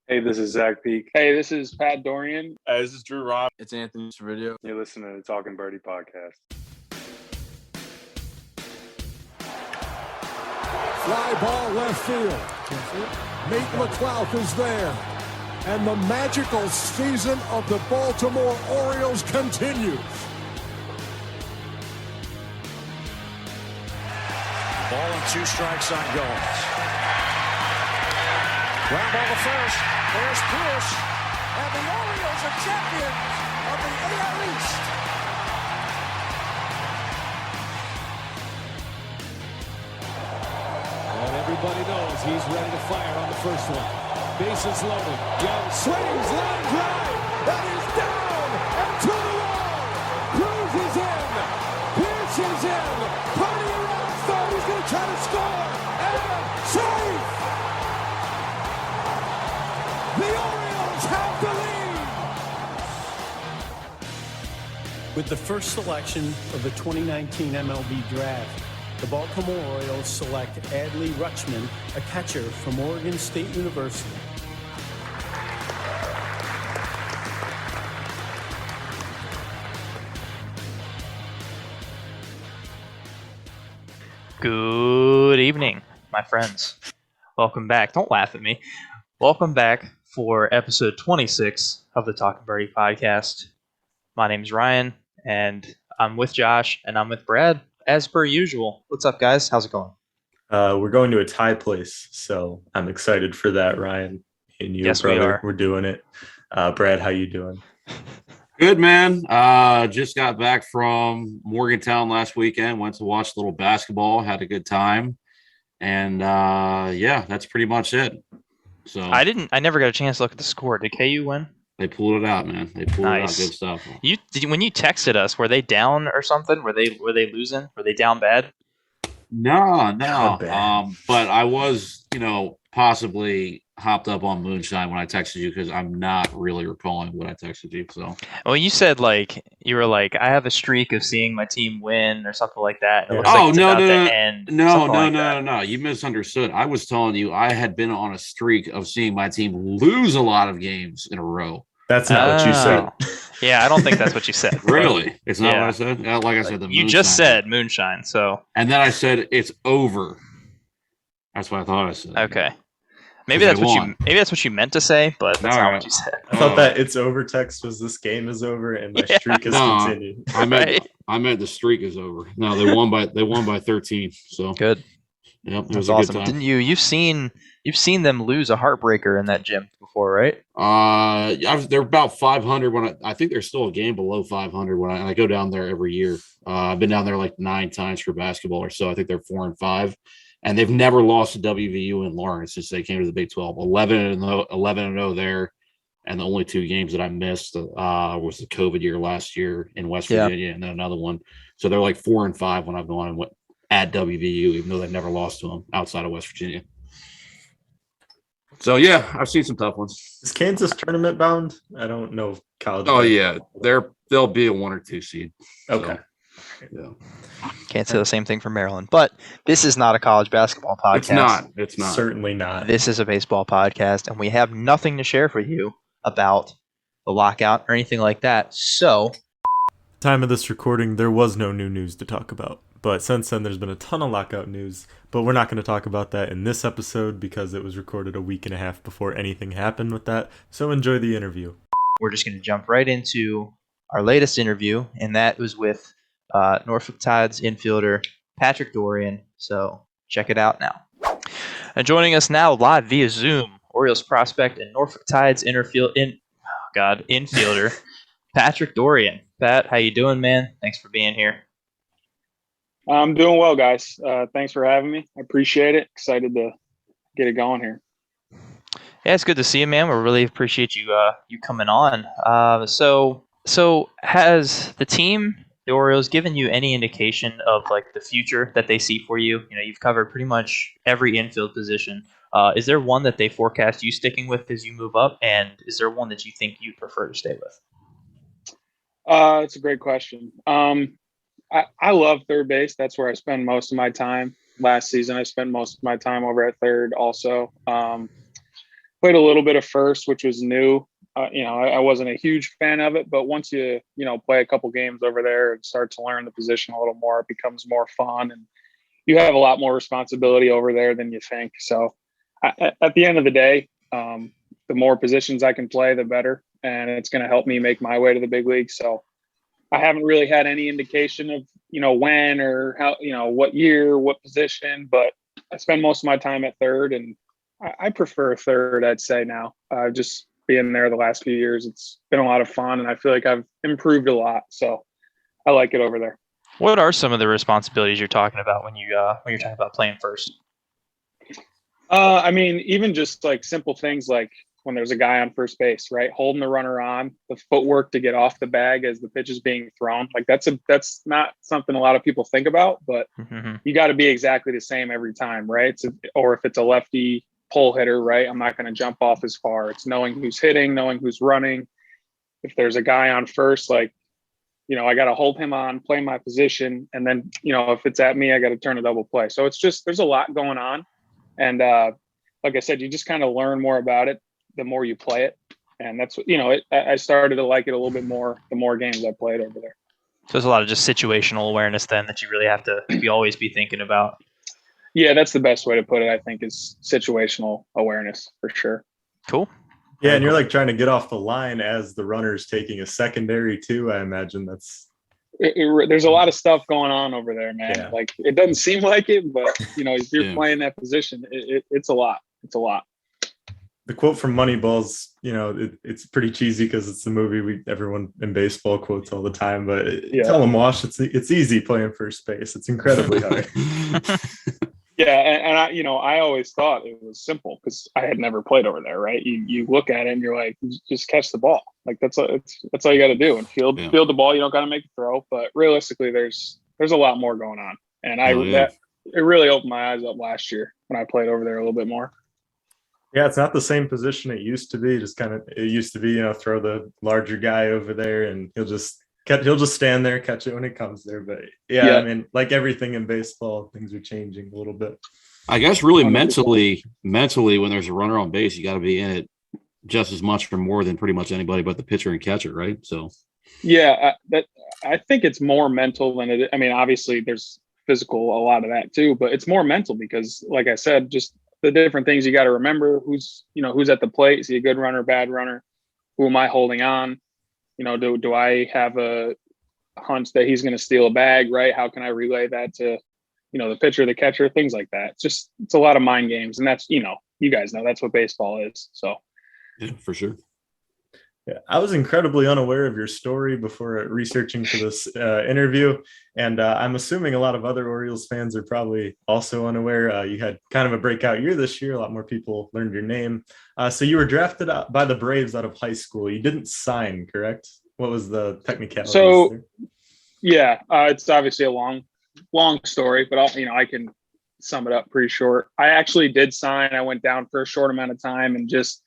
Hey, this is Zach Peak. Hey, this is Pat Dorrian. This is Drew Rob. It's Anthony Video. You're listening to the Talking Birdie podcast. Fly ball left field. Nate McClough is there. And the magical season of the Baltimore Orioles continues. Ball and 2 strikes on Goins. Ground ball to first. There's Pierce. And the Orioles are champions of the AL East. And everybody knows he's ready to fire on the first one. Bases loaded. Young swings, line drive. That is down and to the wall. Cruz is in. Pierce is in. Party around third. He's going to try to score. And safe. The Orioles have the lead. With the first selection of the 2019 MLB Draft, the Baltimore Orioles select Adley Rutschman, a catcher from Oregon State University. Good evening, my friends. Welcome back. Don't laugh at me. Welcome back for episode 26 of the Talking Birdie podcast. My name's Ryan, and I'm with Josh, and I'm with Brad, as per usual. What's up, guys? How's it going? We're going to a tie place, so I'm excited for that, Ryan. And you, yes, brother, we're doing it. Brad, how you doing? Good, man. Just got back from Morgantown last weekend. Went to watch a little basketball. Had a good time. And, yeah, that's pretty much it. So I never got a chance to look at the score. Did KU win? They pulled it out, man. They pulled it out. Good stuff. When you texted us, were they down or something? Were they losing? Were they down bad? No. But I was, possibly hopped up on moonshine when I texted you because I'm not really recalling what I texted you. So, well, you said you were like, I have a streak of seeing my team win or something like that. No. You misunderstood. I was telling you I had been on a streak of seeing my team lose a lot of games in a row. That's not what you said. Yeah, I don't think that's what you said. Really? It's not what I said? Like I said, you just said moonshine. So, and then I said it's over. That's what I thought I said. Okay. Maybe that's what you meant to say, but that's not what you said. I thought that it's over text was this game is over and my streak has continued. I meant the streak is over. No, they won by 13. So good. Yep, that's awesome. Didn't you? You've seen them lose a heartbreaker in that gym before, right? They're about 500 I think they're still a game below 500 when I go down there every year. I've been down there like 9 times for basketball or so. I think they're 4-5. And they've never lost to WVU in Lawrence since they came to the Big 12. 11-0 there. And the only 2 games that I missed was the COVID year last year in West Virginia and then another one. So they're like 4-5 when I've gone and went at WVU, even though they've never lost to them outside of West Virginia. So, yeah, I've seen some tough ones. Is Kansas tournament bound? I don't know college. Oh, yeah. They'll be a 1 or 2 seed. Okay. So, yeah. Can't say the same thing for Maryland, but this is not a college basketball podcast. It's not. Certainly not. This is a baseball podcast, and we have nothing to share for you about the lockout or anything like that. So, time of this recording, there was no new news to talk about. But since then, there's been a ton of lockout news. But we're not going to talk about that in this episode because it was recorded a week and a half before anything happened with that. So enjoy the interview. We're just going to jump right into our latest interview, and that was with Norfolk Tides infielder Patrick Dorrian. So check it out now. And joining us now live via Zoom, Orioles prospect and Norfolk Tides infielder Patrick Dorrian. Pat, how you doing, man? Thanks for being here. I'm doing well, guys. Thanks for having me. I appreciate it. Excited to get it going here. Yeah, it's good to see you, man. We really appreciate you coming on. So has the team, the Orioles, given you any indication of like the future that they see for you? You know, you've covered pretty much every infield position. Is there one that they forecast you sticking with as you move up, and is there one that you think you'd prefer to stay with? It's a great question. I love third base. That's where I spend most of my time. Last season, I spent most of my time over at third also. But played a little bit of first, which was new. I wasn't a huge fan of it, but once you play a couple games over there and start to learn the position a little more, it becomes more fun, and you have a lot more responsibility over there than you think. So at the end of the day, the more positions I can play, the better, and it's going to help me make my way to the big leagues. So I haven't really had any indication of, when or how, what year, what position, but I spend most of my time at third, and I prefer third, I'd say now. Just being there the last few years, it's been a lot of fun, and I feel like I've improved a lot. So I like it over there. What are some of the responsibilities you're talking about when you're talking about playing first? I mean, even just like simple things like when there's a guy on first base, right? Holding the runner on, the footwork to get off the bag as the pitch is being thrown. Like that's not something a lot of people think about, but you got to be exactly the same every time, right? Or if it's a lefty pull hitter, right? I'm not going to jump off as far. It's knowing who's hitting, knowing who's running. If there's a guy on first, I got to hold him on, play my position. And then, if it's at me, I got to turn a double play. So it's just, there's a lot going on. And like I said, you just kind of learn more about it the more you play it. And that's what, I started to like it a little bit more the more games I played over there. So there's a lot of just situational awareness then that you really have to always be thinking about. Yeah, that's the best way to put it, I think, is situational awareness for sure. Cool. Yeah, and you're like trying to get off the line as the runner's taking a secondary too. I imagine there's a lot of stuff going on over there, man. Yeah. Like it doesn't seem like it, but if you're playing that position, it's a lot. It's a lot. The quote from Moneyball's, it's pretty cheesy because it's the movie everyone in baseball quotes all the time. But tell them, Wash, it's easy playing first base. It's incredibly hard. Yeah, and I always thought it was simple because I had never played over there, right? You look at it and you're like, just catch the ball. Like that's all you got to do, and field the ball. You don't got to make a throw, but realistically, there's a lot more going on, and it really opened my eyes up last year when I played over there a little bit more. Yeah, it's not the same position it used to be. It used to be, throw the larger guy over there, and he'll just stand there, catch it when it comes there. But yeah, I mean, like everything in baseball, things are changing a little bit. I guess really mentally, when there's a runner on base, you got to be in it just as much or more than pretty much anybody but the pitcher and catcher, right? So yeah, I think it's more mental than it. I mean, obviously there's physical, a lot of that too, but it's more mental because, like I said, just the different things you got to remember. Who's at the plate? Is he a good runner, bad runner? Who am I holding on? Do I have a hunch that he's going to steal a bag, right? How can I relay that to, the pitcher, the catcher, things like that. It's a lot of mind games. And that's, you guys know that's what baseball is. So. Yeah, for sure. Yeah, I was incredibly unaware of your story before researching for this interview. And I'm assuming a lot of other Orioles fans are probably also unaware. You had kind of a breakout year this year. A lot more people learned your name. So you were drafted by the Braves out of high school. You didn't sign, correct? What was the technicality? So, yeah, it's obviously a long story, but I can sum it up pretty short. I actually did sign. I went down for a short amount of time and just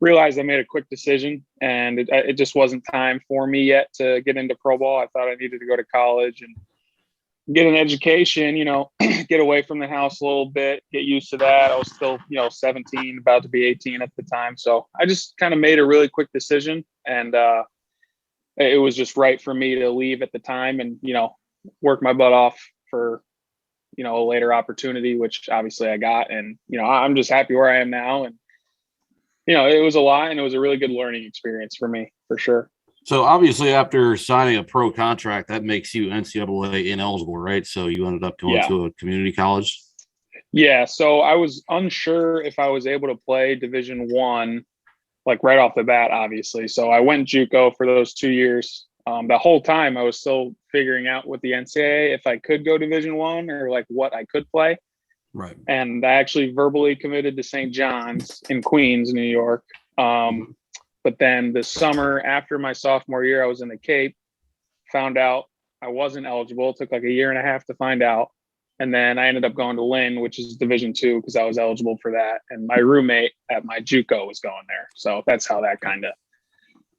realized I made a quick decision, and it just wasn't time for me yet to get into pro ball. I thought I needed to go to college and get an education, get away from the house a little bit, get used to that. I was still, 17, about to be 18 at the time. So I just kind of made a really quick decision, and it was just right for me to leave at the time and, work my butt off for, a later opportunity, which obviously I got. And, I'm just happy where I am now. And, it was a lot, and it was a really good learning experience for me, for sure. So obviously after signing a pro contract, that makes you NCAA ineligible, right? So you ended up going to a community college? Yeah. So I was unsure if I was able to play Division I, like right off the bat, obviously. So I went JUCO for those 2 years. The whole time I was still figuring out with the NCAA if I could go Division I or like what I could play. Right. And I actually verbally committed to St. John's in Queens, New York. But then the summer after my sophomore year, I was in the Cape, found out I wasn't eligible. It took like a year and a half to find out. And then I ended up going to Lynn, which is Division II, because I was eligible for that. And my roommate at my JUCO was going there. So that's how that kind of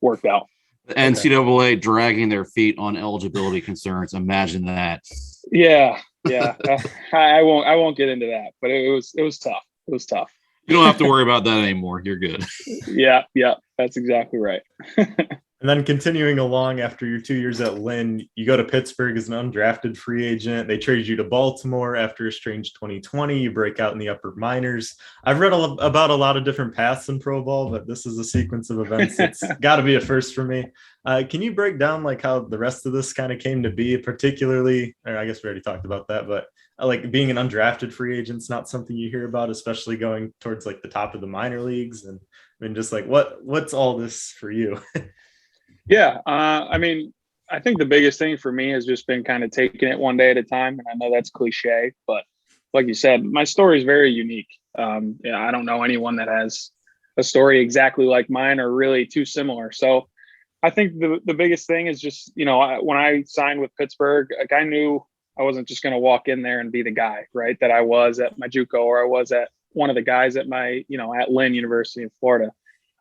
worked out. The NCAA dragging their feet on eligibility concerns. Imagine that. Yeah. I won't get into that, but it was tough. It was tough. You don't have to worry about that anymore. You're good. Yeah, that's exactly right. And then continuing along after your 2 years at Lynn, you go to Pittsburgh as an undrafted free agent. They trade you to Baltimore after a strange 2020. You break out in the upper minors. I've read about a lot of different paths in pro ball, but this is a sequence of events that's got to be a first for me. Can you break down like how the rest of this kind of came to be, particularly, or I guess we already talked about that, but like being an undrafted free agent is not something you hear about, especially going towards like the top of the minor leagues. And I mean, just like what's all this for you? Yeah. I mean, I think the biggest thing for me has just been kind of taking it one day at a time. And I know that's cliche, but like you said, my story is very unique. I don't know anyone that has a story exactly like mine or really too similar. So I think the biggest thing is just, when I signed with Pittsburgh, like I knew I wasn't just going to walk in there and be the guy, right, that I was at my JUCO or I was at one of the guys at my, at Lynn University in Florida.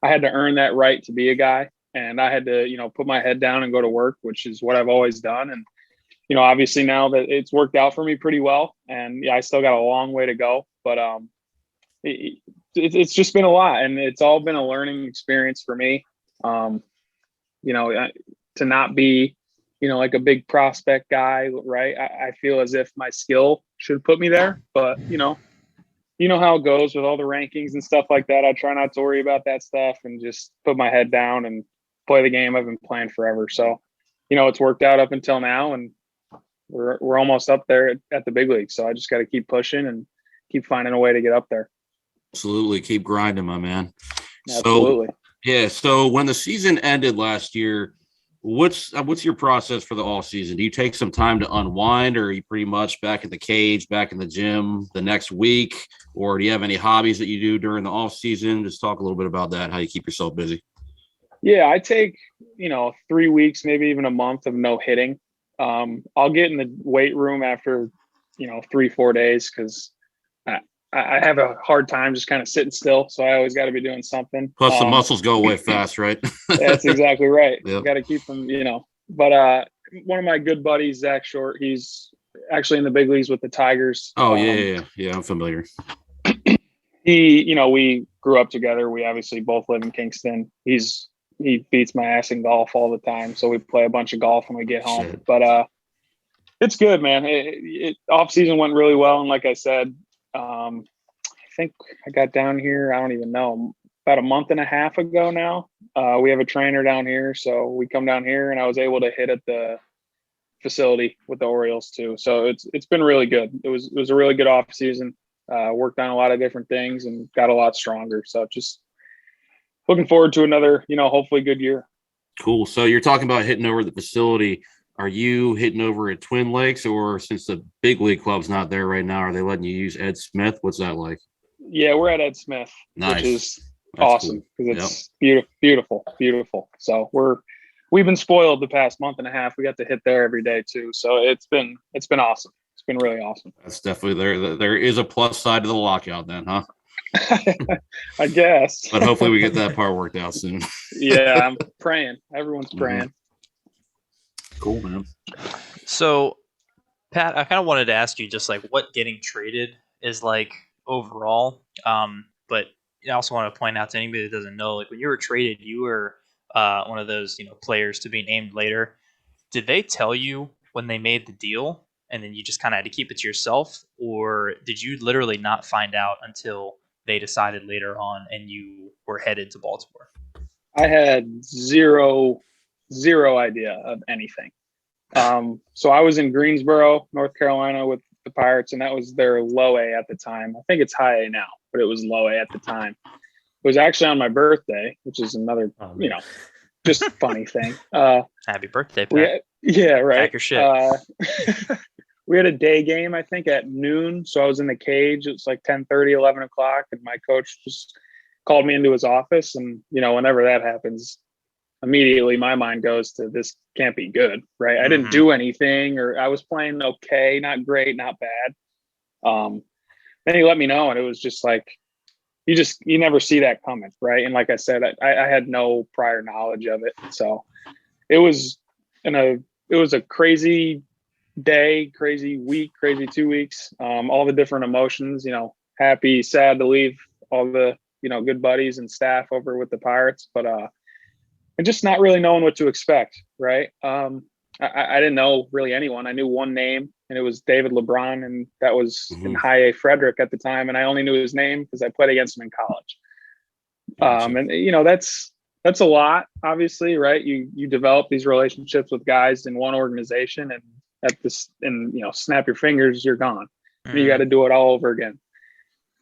I had to earn that right to be a guy. And I had to, put my head down and go to work, which is what I've always done. And, obviously now that it's worked out for me pretty well. And yeah, I still got a long way to go, but it's just been a lot. And it's all been a learning experience for me. To not be, like a big prospect guy, right? I feel as if my skill should put me there, but, you know how it goes with all the rankings and stuff like that. I try not to worry about that stuff and just put my head down and play the game I've been playing forever. So, it's worked out up until now, and we're almost up there at the big league. So I just got to keep pushing and keep finding a way to get up there. Absolutely. Keep grinding, my man. Absolutely. So when the season ended last year, what's your process for the off season? Do you take some time to unwind, or are you pretty much back at the cage, back in the gym the next week? Or do you have any hobbies that you do during the off season? Just talk a little bit about that, how you keep yourself busy. Yeah, I take, 3 weeks, maybe even a month of no hitting. I'll get in the weight room after, 3-4 days because I have a hard time just kind of sitting still. So I always got to be doing something. Plus the muscles go away fast, right? That's exactly right. Yep. Got to keep them, But one of my good buddies, Zach Short, he's actually in the big leagues with the Tigers. Oh, yeah, I'm familiar. We grew up together. We obviously both live in Kingston. He beats my ass in golf all the time. So we play a bunch of golf when we get home. Shit. But it's good, man. Off season went really well. And like I said, I think I got down here, I don't even know, about a month and a half ago now. We have a trainer down here. So we come down here and I was able to hit at the facility with the Orioles too. So it's been really good. It was a really good off season. Worked on a lot of different things and got a lot stronger. So just looking forward to another, hopefully good year. Cool. So you're talking about hitting over the facility. Are you hitting over at Twin Lakes, or since the big league club's not there right now, are they letting you use Ed Smith? What's that like? Yeah, we're at Ed Smith, Nice. which is That's awesome because it's beautiful. So we've been spoiled the past month and a half. We got to hit there every day too. So it's been awesome. It's been really awesome. That's definitely there. There is a plus side to the lockout then, huh? I guess. But hopefully we get that part worked out soon. Yeah, I'm praying. Everyone's praying. Cool, man. So, Pat, I kind of wanted to ask you just like what getting traded is like overall. But I also want to point out to anybody that doesn't know, like when you were traded, you were one of those players to be named later. Did they tell you when they made the deal, and then you just kind of had to keep it to yourself, or did you literally not find out until they decided later on and you were headed to Baltimore? I had zero idea of anything. So I was in Greensboro, North Carolina with the Pirates, and that was their low A at the time. I think it's high A now, but it was low A at the time. It was actually on my birthday, which is another, just funny thing. Happy birthday, Pat. Yeah, right. Pack your shit. We had a day game, I think, at noon. So I was in the cage. It was like 10:30, 11 o'clock. And my coach just called me into his office. And, whenever that happens, immediately my mind goes to this can't be good, right? I didn't do anything, or I was playing okay, not great, not bad. Then he let me know, and it was just like, you never see that coming, right? And like I said, I had no prior knowledge of it. So it was a crazy day, crazy week, crazy 2 weeks, all the different emotions, happy, sad to leave all the, good buddies and staff over with the Pirates, but and just not really knowing what to expect, right? I didn't know really anyone. I knew one name, and it was David LeBron, and that was in High A Frederick at the time, and I only knew his name because I played against him in college. And that's a lot, obviously, right? You develop these relationships with guys in one organization, and snap your fingers, you're gone. And you got to do it all over again.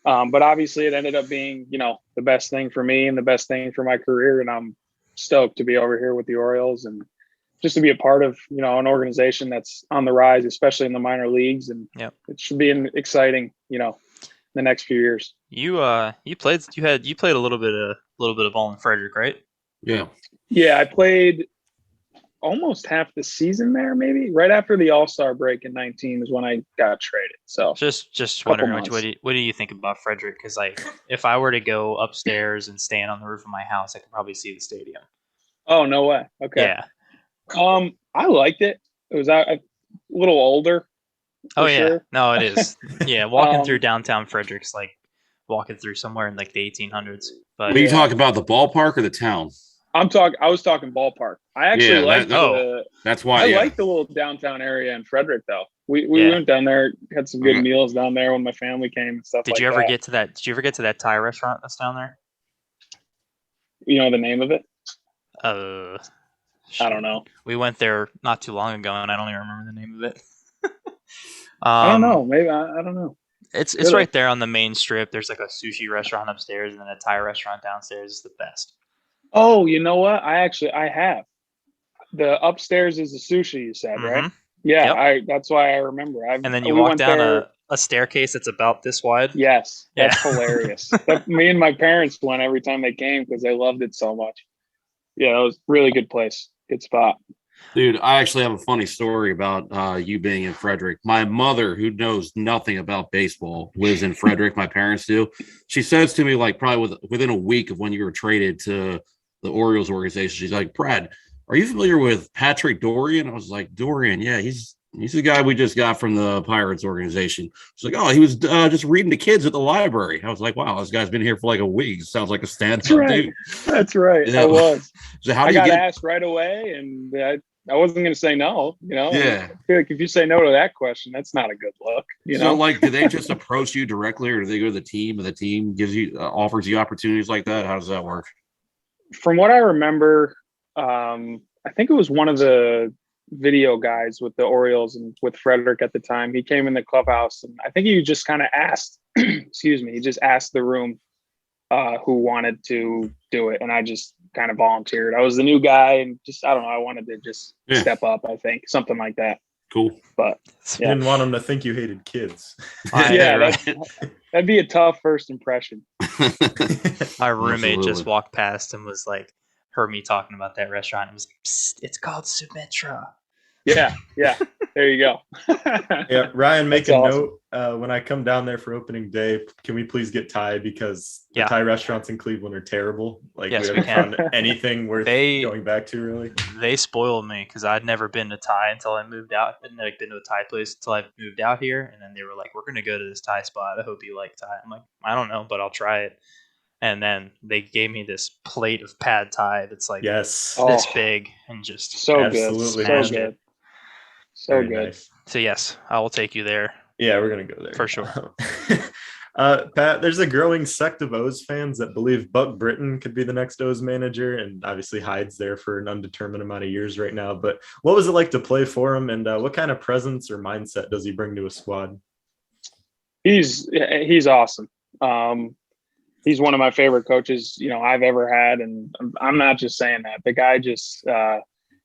But obviously, it ended up being, the best thing for me and the best thing for my career, and I'm stoked to be over here with the Orioles and just to be a part of, an organization that's on the rise, especially in the minor leagues. And it should be exciting, the next few years. You played a little bit of ball in Frederick, right? Yeah, I played almost half the season there, maybe right after the All-Star break in 19 is when I got traded. So just wondering, what do you think about Frederick? Because if I were to go upstairs and stand on the roof of my house, I could probably see the stadium. Oh, no way. Okay. Yeah. I liked it. It was a little older. Oh yeah. Sure. No, it is. Yeah, walking through downtown Frederick's like walking through somewhere in like the 1800s. But Are you talking about the ballpark or the town? I was talking ballpark. I actually liked that's why I liked the little downtown area in Frederick though. We went down there, had some good meals down there when my family came and stuff. Did you ever get to that Thai restaurant that's down there? You know the name of it? I don't know. We went there not too long ago, and I don't even remember the name of it. I don't know. Maybe I don't know. It's right there on the main strip. There's like a sushi restaurant upstairs and then a Thai restaurant downstairs. It's the best. Oh, you know what? I have. The upstairs is the sushi, you said, right? Yeah, that's why I remember. And then you walk down a staircase that's about this wide. Yes, that's hilarious. Me and my parents went every time they came because they loved it so much. Yeah, it was a really good place. Good spot. Dude, I actually have a funny story about you being in Frederick. My mother, who knows nothing about baseball, lives in Frederick. My parents do. She says to me, like, probably within a week of when you were traded to the Orioles organization, she's like, Brad, are you familiar with Patrick Dorrian? I was like, Dorrian, yeah, he's the guy we just got from the Pirates organization. She's like, oh, he was just reading to kids at the library. I was like, wow, this guy's been here for like a week. Sounds like a stand-up dude. That's right. Yeah. I was. So I got asked right away, and I wasn't going to say no. Yeah. I feel like if you say no to that question, that's not a good look. So, like, do they just approach you directly, or do they go to the team, and the team gives you offers you opportunities like that? How does that work? From what I remember, I think it was one of the video guys with the Orioles and with Frederick at the time. He came in the clubhouse, and I think he just kind of asked, excuse me, he just asked the room who wanted to do it. And I just kind of volunteered. I was the new guy, and just, I don't know, I wanted to just step up, I think, something like that. Cool. But you didn't want them to think you hated kids. That'd be a tough first impression. My roommate just walked past and was like, heard me talking about that restaurant and was like, psst, it's called Sumitra. Yeah. There you go. Yeah, Ryan, make a note when I come down there for opening day. Can we please get Thai, because the Thai restaurants in Cleveland are terrible. Like, yes, we haven't found anything worth going back to. Really, they spoiled me because I'd never been to Thai until I moved out. I'd never been to a Thai place until I moved out here, and then they were like, "We're gonna go to this Thai spot. I hope you like Thai." I'm like, "I don't know, but I'll try it." And then they gave me this plate of pad Thai that's like this big and just so good. So Very good. Nice. So yes, I will take you there. Yeah, we're gonna go there for sure. Pat, there's a growing sect of O's fans that believe Buck Britton could be the next O's manager, and obviously Hyde's there for an undetermined amount of years right now. But what was it like to play for him, and what kind of presence or mindset does he bring to a squad? He's awesome. He's one of my favorite coaches, I've ever had. And I'm not just saying that. The guy just,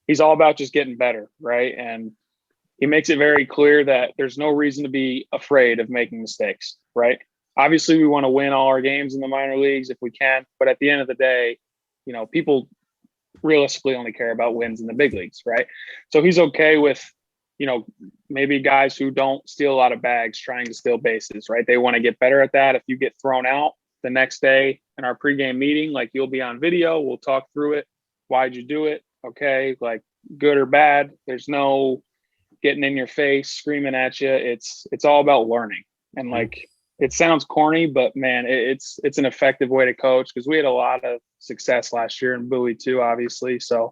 he's all about just getting better, right? And he makes it very clear that there's no reason to be afraid of making mistakes, right? Obviously, we want to win all our games in the minor leagues if we can. But at the end of the day, people realistically only care about wins in the big leagues, right? So he's okay with, maybe guys who don't steal a lot of bags trying to steal bases, right? They want to get better at that. If you get thrown out the next day in our pregame meeting, like, you'll be on video, we'll talk through it. Why'd you do it? Okay, like, good or bad. There's no getting in your face, screaming at you. It's all about learning. And like, it sounds corny, but man, it's an effective way to coach, because we had a lot of success last year in Bowie too, obviously. So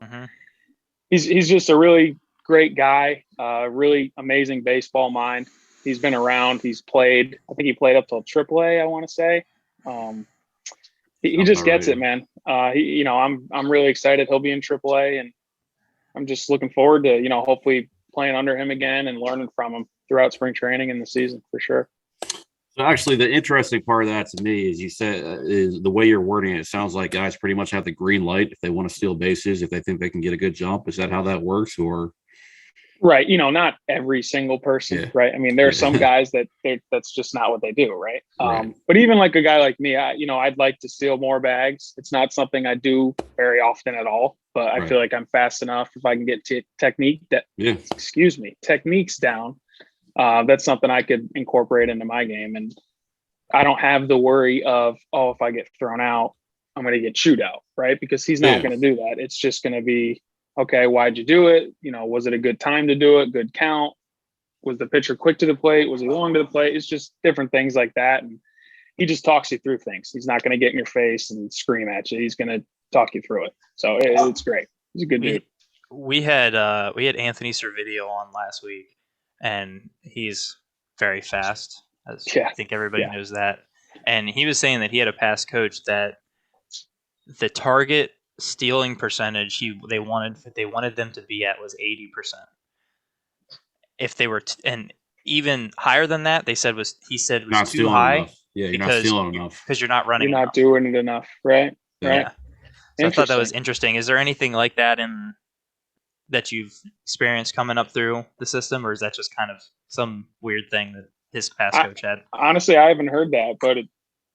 he's just a really great guy, really amazing baseball mind. He's been around. He's played. I think he played up till AAA, I want to say. He just gets it, man. I'm really excited. He'll be in AAA, and I'm just looking forward to, hopefully playing under him again and learning from him throughout spring training and the season for sure. So actually, the interesting part of that to me is you said is the way you're wording it. It sounds like guys pretty much have the green light if they want to steal bases, if they think they can get a good jump. Is that how that works, or? Right. Not every single person. Right. I mean, there are some guys that's just not what they do. Right. But even like a guy like me, I'd like to steal more bags. It's not something I do very often at all, but I feel like I'm fast enough if I can get techniques down. That's something I could incorporate into my game. And I don't have the worry of, if I get thrown out, I'm going to get chewed out. Right. Because he's not going to do that. It's just going to be, okay, why'd you do it? Was it a good time to do it? Good count? Was the pitcher quick to the plate? Was he long to the plate? It's just different things like that. And he just talks you through things. He's not going to get in your face and scream at you. He's going to talk you through it. So it's great. He's a good dude. We had Anthony Servideo on last week, and he's very fast. I think everybody knows that. And he was saying that he had a past coach that the target stealing percentage they wanted them to be at was 80%. If they were and even higher than that, he said was not too high. Enough. Yeah, you're not stealing enough because you're not running. You're not doing it enough, right? Yeah. Right. So I thought that was interesting. Is there anything like that that you've experienced coming up through the system, or is that just kind of some weird thing that his past coach had? Honestly, I haven't heard that, but it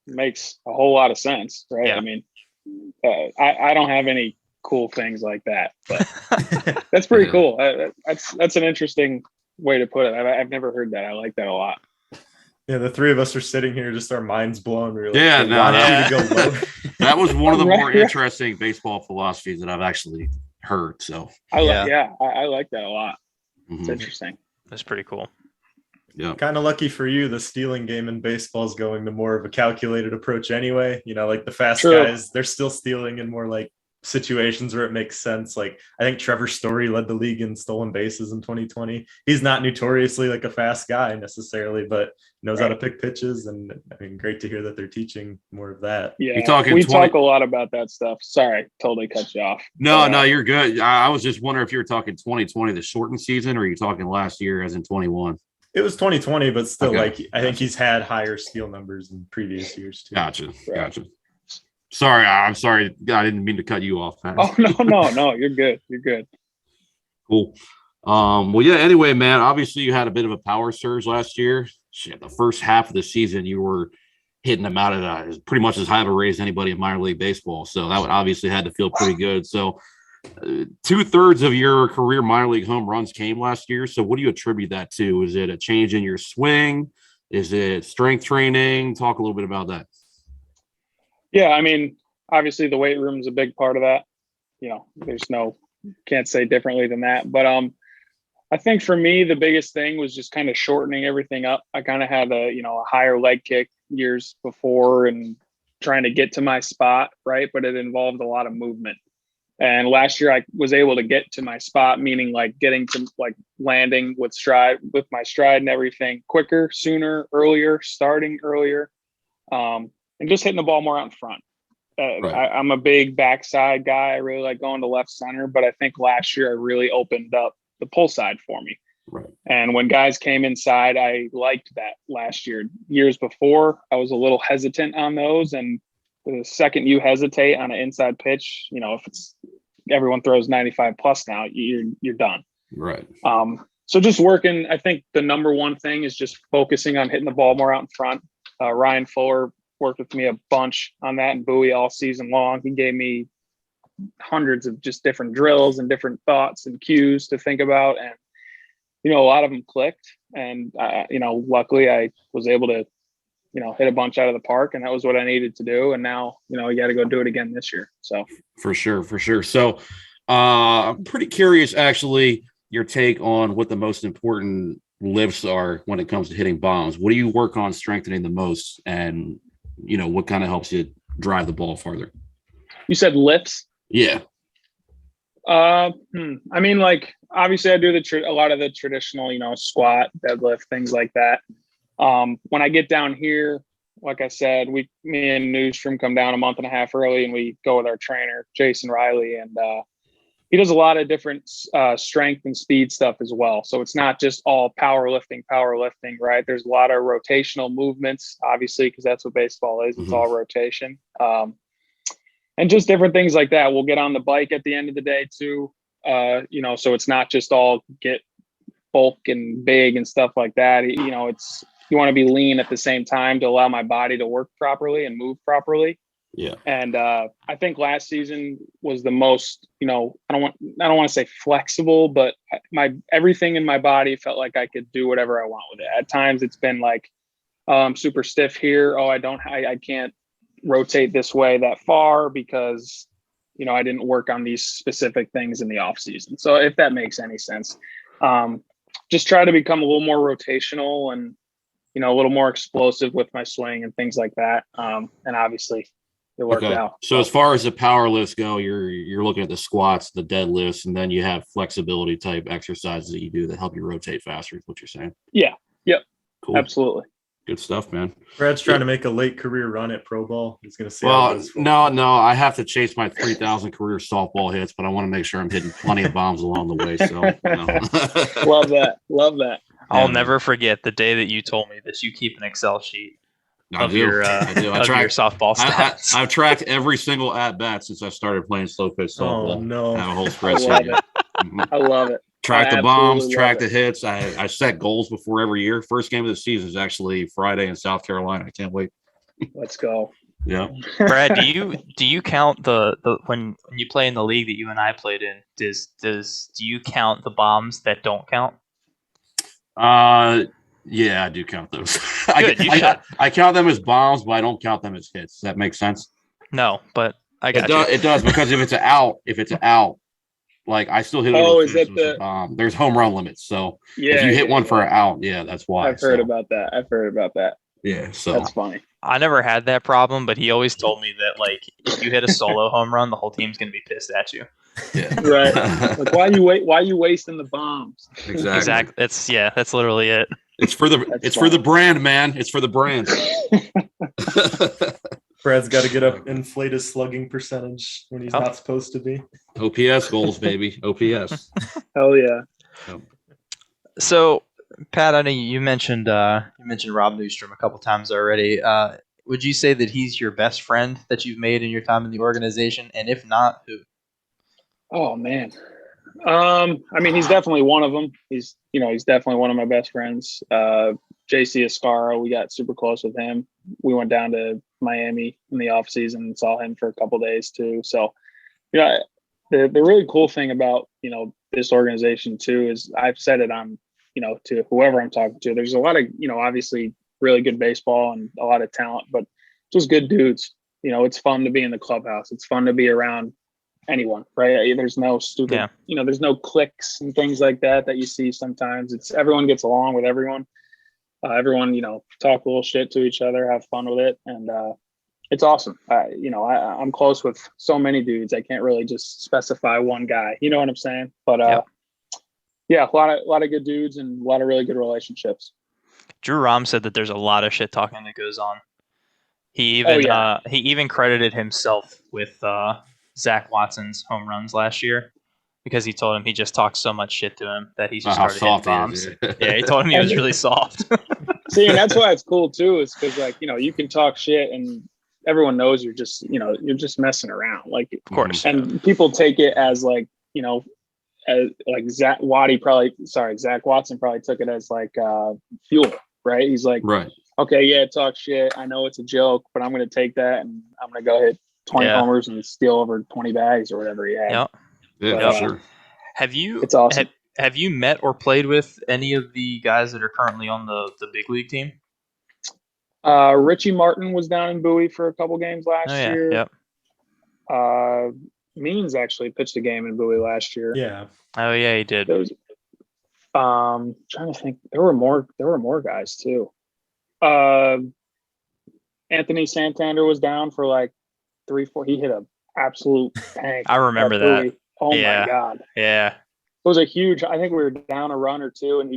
makes a whole lot of sense, right? Yeah. I mean, I don't have any cool things like that, but that's pretty cool. That's an interesting way to put it. I've never heard that. I like that a lot. Yeah, the three of us are sitting here, just our minds blown. We're like, that was one of the more interesting baseball philosophies that I've actually heard. So I like that a lot. It's interesting. That's pretty cool. Yeah, kind of lucky for you. The stealing game in baseball is going to more of a calculated approach anyway. Like the fast guys, they're still stealing in more like situations where it makes sense. Like I think Trevor Story led the league in stolen bases in 2020. He's not notoriously like a fast guy necessarily, but knows how to pick pitches. And I mean, great to hear that they're teaching more of that. Yeah, we talk a lot about that stuff. Sorry, totally cut you off. No, you're good. I was just wondering if you were talking 2020, the shortened season, or are you talking last year as in 21? It was 2020, but still, I think he's had higher steal numbers in previous years too. Gotcha. Sorry, I'm sorry. I didn't mean to cut you off, man. Oh no, you're good. You're good. Cool. Well, yeah. Anyway, man. Obviously, you had a bit of a power surge last year. Shit, the first half of the season, you were hitting them out at pretty much as high of a rate as anybody in minor league baseball. So that obviously had to feel pretty good. So. 2/3 of your career minor league home runs came last year. So what do you attribute that to? Is it a change in your swing? Is it strength training? Talk a little bit about that. Yeah, I mean, obviously the weight room is a big part of that. Can't say differently than that. But I think for me, the biggest thing was just kind of shortening everything up. I kind of had a higher leg kick years before and trying to get to my spot, right? But it involved a lot of movement. And last year I was able to get to my spot, meaning like getting to like landing with my stride and everything quicker, sooner, earlier, starting earlier, and just hitting the ball more out in front. I'm a big backside guy. I really like going to left center, but I think last year I really opened up the pull side for me. Right. And when guys came inside, I liked that last year. Years before, I was a little hesitant on those, and the second you hesitate on an inside pitch, if it's everyone throws 95 plus now, you're done. Right. So just working, I think the number one thing is just focusing on hitting the ball more out in front. Ryan Fuller worked with me a bunch on that in Bowie all season long. He gave me hundreds of just different drills and different thoughts and cues to think about. And, a lot of them clicked. And, luckily I was able to, hit a bunch out of the park, and that was what I needed to do. And now, you got to go do it again this year. So for sure. So I'm pretty curious, actually, your take on what the most important lifts are when it comes to hitting bombs. What do you work on strengthening the most, and what kind of helps you drive the ball farther? You said lifts? Yeah. I mean, like, obviously I do a lot of the traditional, squat, deadlift, things like that. When I get down here, like I said, me and Newstrom come down a month and a half early, and we go with our trainer, Jason Riley, and he does a lot of different strength and speed stuff as well. So it's not just all powerlifting, right? There's a lot of rotational movements, obviously, because that's what baseball is. It's all rotation. And just different things like that. We'll get on the bike at the end of the day too. So it's not just all get bulk and big and stuff like that. You want to be lean at the same time to allow my body to work properly and move properly. Yeah. And I think last season was the most, I don't want to say flexible, but everything in my body felt like I could do whatever I want with it. At times it's been like, I'm super stiff here. Oh, I can't rotate this way that far because, I didn't work on these specific things in the off season. So if that makes any sense, just try to become a little more rotational and, a little more explosive with my swing and things like that. And obviously it worked out. So as far as the power lifts go, you're looking at the squats, the deadlifts, and then you have flexibility type exercises that you do that help you rotate faster, is what you're saying. Yeah. Yep. Cool. Absolutely. Good stuff, man. Brad's trying to make a late career run at pro ball. He's going to see. Well, no, I have to chase my 3,000 career softball hits, but I want to make sure I'm hitting plenty of bombs along the way. So, Love that. I'll never forget the day that you told me that you keep an Excel sheet of your softball stats. I've tracked every single at bat since I started playing slow pitch softball. Oh no! I have a whole spreadsheet. I love it. Track the bombs, track the hits. I set goals before every year. First game of the season is actually Friday in South Carolina. I can't wait. Let's go. Yeah. Brad, do you count the when you play in the league that you and I played in? Do you count the bombs that don't count? Yeah, I do count those. Good, I count them as bombs, but I don't count them as hits. Does that make sense? No, but I got you. It does, because if it's an out, like I still hit it with a bomb. There's home run limits, so if you hit one for an out, that's why. I've heard about that. Yeah, so that's funny. I never had that problem, but he always told me that like if you hit a solo home run, the whole team's gonna be pissed at you. Yeah. Right. Like why are you wasting the bombs? Exactly. That's literally it. It's for the brand, man. It's for the brand. Brad's got to get up, inflate his slugging percentage when he's not supposed to be. OPS goals, baby. OPS. Hell yeah. So, Pat, I know you mentioned Rob Newstrom a couple times already. Would you say that he's your best friend that you've made in your time in the organization? And if not, who? Oh man. I mean, he's definitely one of them. He's definitely one of my best friends. JC Ascaro, we got super close with him. We went down to Miami in the off season and saw him for a couple days too. So, the really cool thing about, this organization too, is I've said it on, to whoever I'm talking to, there's a lot of, obviously really good baseball and a lot of talent, but just good dudes. It's fun to be in the clubhouse. It's fun to be around anyone, right? There's no stupid, there's no cliques and things like that you see sometimes. It's everyone gets along with everyone. Everyone, talk a little shit to each other, have fun with it. And it's awesome. I'm close with so many dudes. I can't really just specify one guy, you know what I'm saying? But a lot of good dudes and a lot of really good relationships. Drew Rom said that there's a lot of shit talking that goes on. He even credited himself with Zach Watson's home runs last year because he told him he just talked so much shit to him that he just started hitting bombs. Yeah, he told him he was really soft. See, and that's why it's cool too, is because you can talk shit and everyone knows you're just messing around. Like, of course. And people take it as like, as like Zach Watson probably took it as like fuel, right? He's like, right. Okay, yeah, talk shit. I know it's a joke, but I'm going to take that and I'm going to go hit 20 homers and steal over 20 bags or whatever he had. Yeah, sure. It's awesome. Have you met or played with any of the guys that are currently on the big league team? Richie Martin was down in Bowie for a couple games last year. Yep. Means actually pitched a game in Bowie last year. Yeah. Oh yeah, he did. Trying to think. There were more guys too. Anthony Santander was down for like 3-4. He hit a absolute tank. I remember at that. Bowie. Oh Yeah. my God. Yeah. It was a huge, I think we were down a run or two, and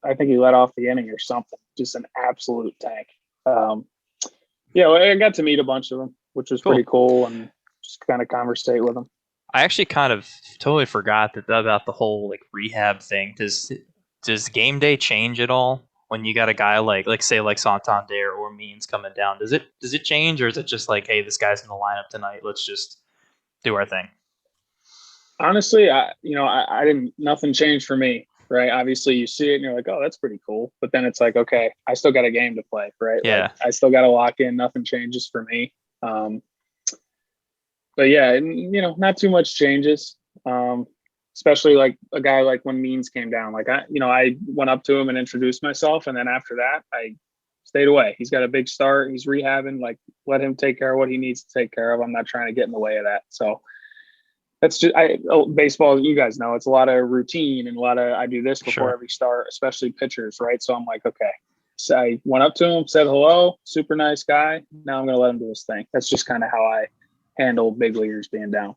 I think he let off the inning or something. Just an absolute tank. I got to meet a bunch of them, which was pretty cool, and just kind of conversate with them. I actually kind of totally forgot about the whole like rehab thing. Does game day change at all when you got a guy like say like Santander or Means coming down? Does it change, or is it just like, hey, this guy's in the lineup tonight, let's just do our thing? Honestly, I didn't. Nothing changed for me, right? Obviously, you see it and you're like, oh, that's pretty cool. But then it's like, okay, I still got a game to play, right? Yeah. Like, I still got to lock in. Nothing changes for me. But yeah, not too much changes. Especially like a guy like when Means came down. Like I went up to him and introduced myself, and then after that, I stayed away. He's got a big start. He's rehabbing. Like, let him take care of what he needs to take care of. I'm not trying to get in the way of that. So. That's just baseball. You guys know it's a lot of routine and I do this before every start, especially pitchers, right? So I'm like, okay. So I went up to him, said hello, super nice guy. Now I'm going to let him do his thing. That's just kind of how I handle big leaguers being down.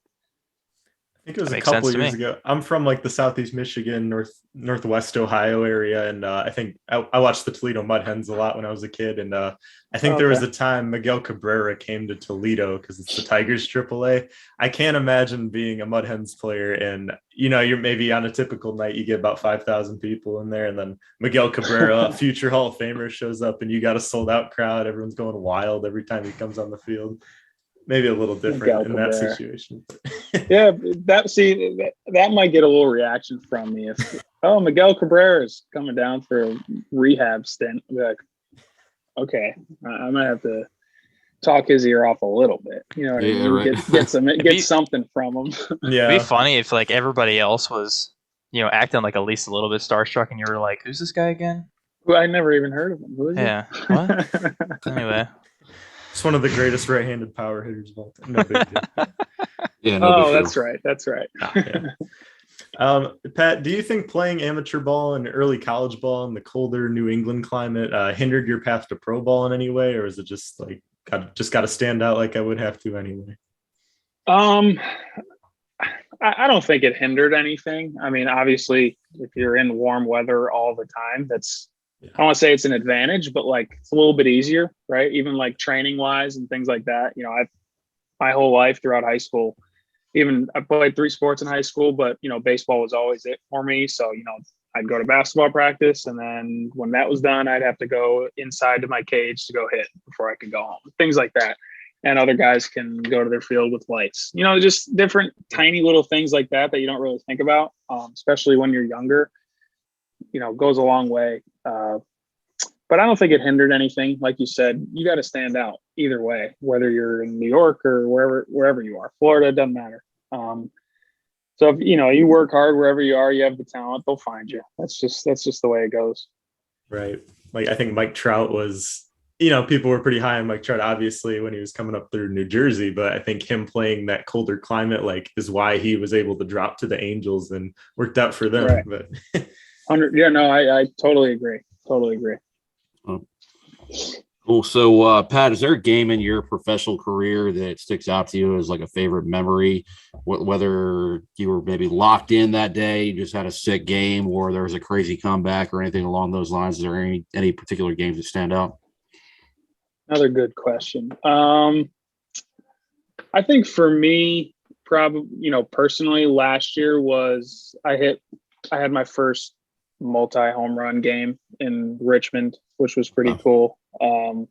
I think it was a couple of years ago. I'm from like the Southeast Michigan, Northwest Ohio area. And I think I watched the Toledo Mud Hens a lot when I was a kid. And I think there was a time Miguel Cabrera came to Toledo because it's the Tigers AAA. I can't imagine being a Mud Hens player. And, you're maybe on a typical night, you get about 5,000 people in there. And then Miguel Cabrera, a future Hall of Famer, shows up and you got a sold out crowd. Everyone's going wild every time he comes on the field. Maybe a little different in that situation. Yeah, that might get a little reaction from me if Miguel Cabrera is coming down for a rehab stint. I'll be like, okay, I might have to talk his ear off a little bit. You know what I mean? Right. Get something from him. Yeah, it'd be funny if like everybody else was, acting like at least a little bit starstruck, and you were like, "Who's this guy again?" Well, I never even heard of him. Who is he? Yeah. What? Anyway. It's one of the greatest right-handed power hitters of all time. No big deal. Yeah, that's right. That's right. Yeah. Pat, do you think playing amateur ball and early college ball in the colder New England climate hindered your path to pro ball in any way, or is it just like got to stand out like I would have to anyway? I don't think it hindered anything. I mean, obviously, if you're in warm weather all the time, I don't want to say it's an advantage, but like it's a little bit easier, right? Even like training wise and things like that. My whole life throughout high school, I played 3 sports in high school, but baseball was always it for me. So, I'd go to basketball practice, and then when that was done, I'd have to go inside to my cage to go hit before I could go home, things like that. And other guys can go to their field with lights, just different tiny little things like that you don't really think about, especially when you're younger. Goes a long way. But I don't think it hindered anything. Like you said, you got to stand out either way, whether you're in New York or wherever you are. Florida, doesn't matter. So if you work hard wherever you are, you have the talent, they'll find you. That's just the way it goes. Right. Like I think Mike Trout was, people were pretty high on Mike Trout, obviously, when he was coming up through New Jersey, but I think him playing that colder climate, is why he was able to drop to the Angels and worked out for them. Right. But I totally agree. Cool. So, Pat, is there a game in your professional career that sticks out to you as like a favorite memory, whether you were maybe locked in that day, you just had a sick game, or there was a crazy comeback or anything along those lines? Is there any particular games that stand out? Another good question. I think for me, probably, personally, last year was I had my first multi-home run game in Richmond, which was pretty cool. And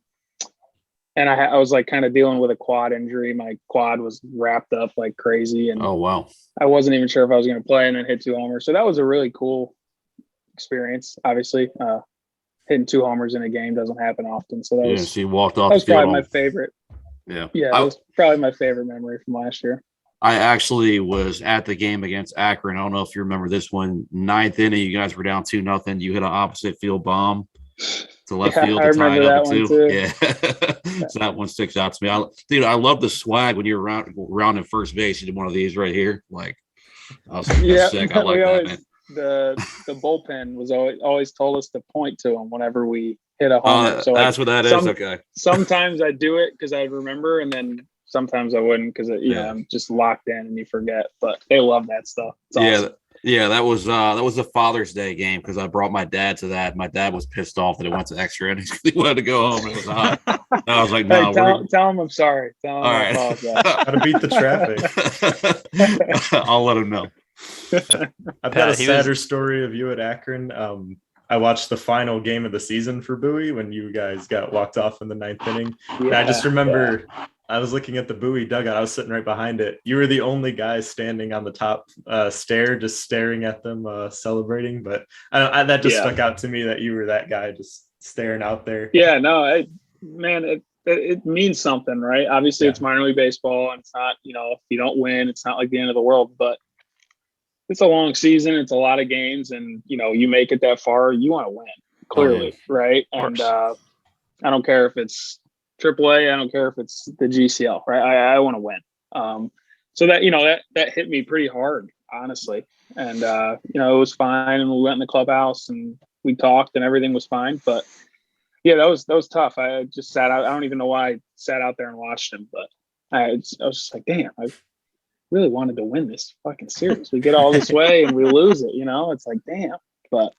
I was like kind of dealing with a quad injury. My quad was wrapped up like crazy, and oh wow, I wasn't even sure if I was going to play, and then hit 2 homers. So that was a really cool experience. Obviously, hitting 2 homers in a game doesn't happen often. So she walked off. That was probably my favorite. Yeah, that was probably my favorite memory from last year. I actually was at the game against Akron. I don't know if you remember this one. 9th inning, you guys were down 2-0. You hit an opposite field bomb to left field to tie it up at 2. Yeah, so that one sticks out to me. I love the swag when you're around in first base. You did one of these right here. Like, I was like, that's sick. I like that, man. the bullpen was always told us to point to him whenever we hit a homer. So that's what that is. Okay. Sometimes I do it because I remember, and then sometimes I wouldn't because I'm just locked in and you forget. But they love that stuff. It's awesome. Yeah, that was a Father's Day game because I brought my dad to that. My dad was pissed off that it went to extra innings because he wanted to go home. It was hot. And I was like, "No, tell him I'm sorry. Tell him I apologize." Gotta beat the traffic. I'll let him know. I've got a sadder story of you at Akron. I watched the final game of the season for Bowie when you guys got walked off in the 9th inning. And I just remember I was looking at the Bowie dugout. I was sitting right behind it. You were the only guy standing on the top stair, just staring at them, celebrating. But that just stuck out to me that you were that guy just staring out there. Yeah, no, it means something, right? Obviously, it's minor league baseball, and it's not, if you don't win, it's not like the end of the world. But it's a long season. It's a lot of games, and you make it that far, you want to win, clearly, right? And I don't care if it's AAA. I don't care if it's the GCL, right? I want to win. So that hit me pretty hard, honestly. And it was fine, and we went in the clubhouse and we talked, and everything was fine. But yeah, that was tough. I just sat out. I don't even know why I sat out there and watched him, but I was just like, damn, I really wanted to win this fucking series. We get all this way and we lose it. It's like, damn. But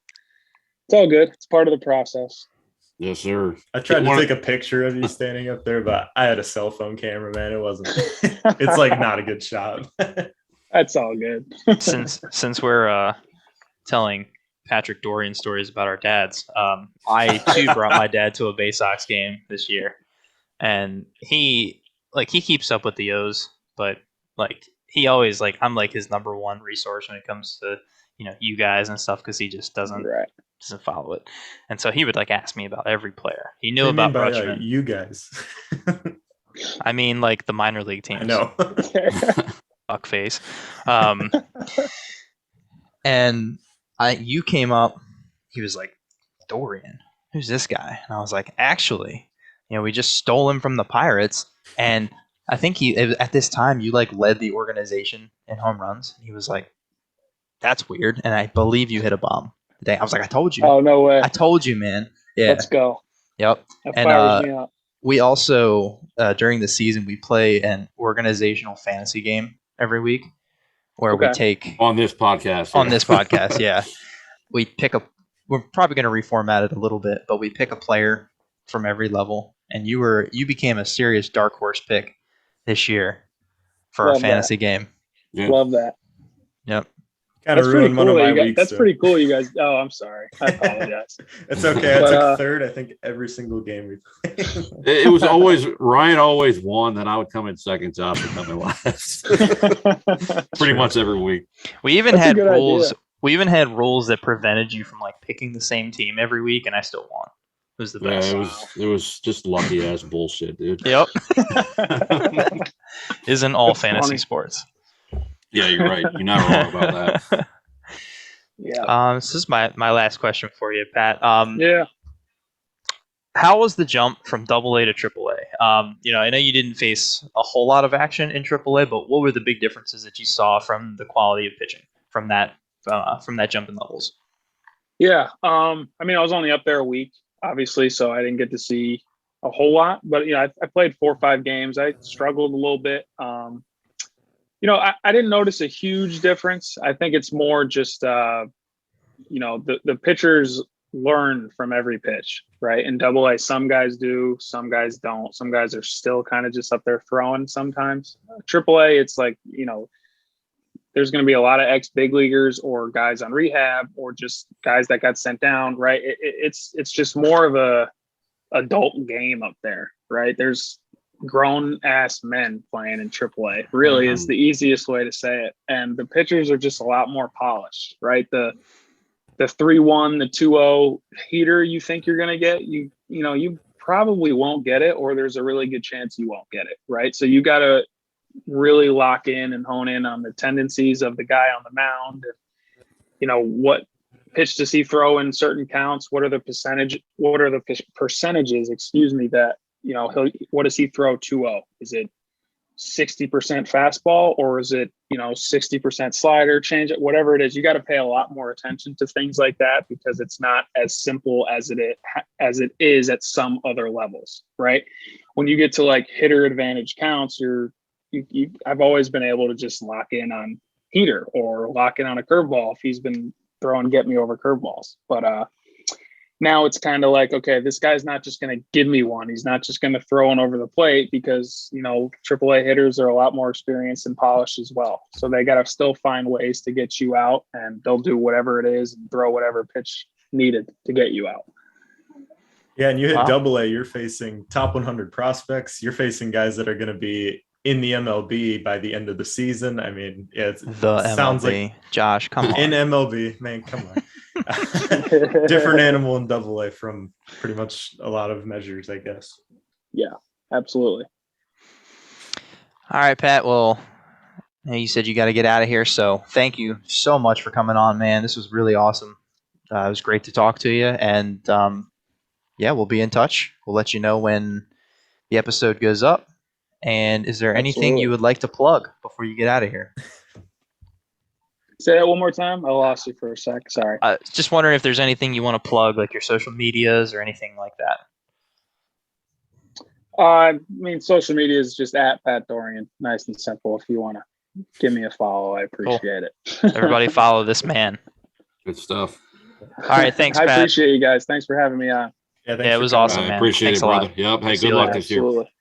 it's all good. It's part of the process. Yes, sir. I tried to take a picture of you standing up there, but I had a cell phone camera, man. It wasn't. It's like not a good shot. That's all good. Since we're telling Patrick Dorrian stories about our dads, I too brought my dad to a Bay Sox game this year, and he keeps up with the O's, but he always I'm his number one resource when it comes to you guys and stuff because he just doesn't follow it. And so he would ask me about every player. He knew about Rutschman. You guys. I mean, the minor league teams. I know. Fuck face. And you came up. He was like, Dorrian, who's this guy? And I was like, actually, we just stole him from the Pirates. And I think at this time you led the organization in home runs. And he was like, that's weird. And I believe you hit a bomb. I was like, I told you. Oh, no way. I told you, man. Yeah. Let's go. Yep. That fires me up. We also, during the season, we play an organizational fantasy game every week where we take... On this podcast. On this podcast, yeah. We pick we're probably going to reformat it a little bit, but we pick a player from every level. And you became a serious dark horse pick this year for our fantasy game. Yeah. Love that. Yep. Kind of ruined one of my weeks. That's pretty cool, you guys. Oh, I'm sorry. I apologize. It's okay. I took third, I think, every single game we played. It was always Ryan always won, then I would come in second, Josh would come in last. Pretty much every week. We even had rules. Idea. We even had rules that prevented you from picking the same team every week, and I still won. It was the best. Yeah, it was just lucky ass bullshit, dude. Yep. Isn't all fantasy sports. Yeah, you're right. You're not wrong about that. Yeah. This is my last question for you, Pat. Yeah. How was the jump from AA to AAA? I know you didn't face a whole lot of action in AAA, but what were the big differences that you saw from the quality of pitching from that jump in levels? Yeah. I was only up there a week, obviously, so I didn't get to see a whole lot. But I played 4 or 5 games. I struggled a little bit. I didn't notice a huge difference. I think it's more just, the pitchers learn from every pitch, right? In AA, some guys do, some guys don't. Some guys are still kind of just up there throwing sometimes. AAA, it's there's going to be a lot of ex-big leaguers or guys on rehab or just guys that got sent down, right? It's just more of a adult game up there, right? There's grown ass men playing in AAA really is the easiest way to say it. And the pitchers are just a lot more polished, right? The 3-1, the 2-0 heater you think you're going to get, you probably won't get it, or there's a really good chance you won't get it, right? So you got to really lock in and hone in on the tendencies of the guy on the mound. What pitch does he throw in certain counts? What are the percentages, that, what does he throw 2-0? Is it 60% fastball, or is it, 60% slider, change it, whatever it is. You got to pay a lot more attention to things like that because it's not as simple as it is at some other levels, right? When you get to like hitter advantage counts, I've always been able to just lock in on heater or lock in on a curveball if he's been throwing get me over curveballs. But now it's kind of like, okay, this guy's not just going to give me one. He's not just going to throw one over the plate because, AAA hitters are a lot more experienced and polished as well. So they got to still find ways to get you out, and they'll do whatever it is and throw whatever pitch needed to get you out. Yeah, and you hit Wow. Double-A, you're facing top 100 prospects. You're facing guys that are going to be in the MLB by the end of the season. I mean, it sounds MLB. like Josh, come on. in MLB, man, come on. Different animal in Double-A from pretty much a lot of measures, I guess. Yeah, absolutely. All right, Pat. Well, you said you got to get out of here, so thank you so much for coming on, man. This was really awesome. It was great to talk to you, and we'll be in touch. We'll let you know when the episode goes up. And is there anything Absolutely. you would like to plug before you get out of here? Say that one more time. I lost you for a sec. Sorry. Just wondering if there's anything you want to plug, like your social medias or anything like that. Social media is just at Pat Dorrian. Nice and simple. If you want to give me a follow, I appreciate it. Everybody follow this man. Good stuff. All right, thanks, I Pat. appreciate you guys. Thanks for having me on. Yeah, It was awesome, I man. appreciate Thanks it, a lot. brother. Yep. Hey, See good you luck later. this year. Absolutely.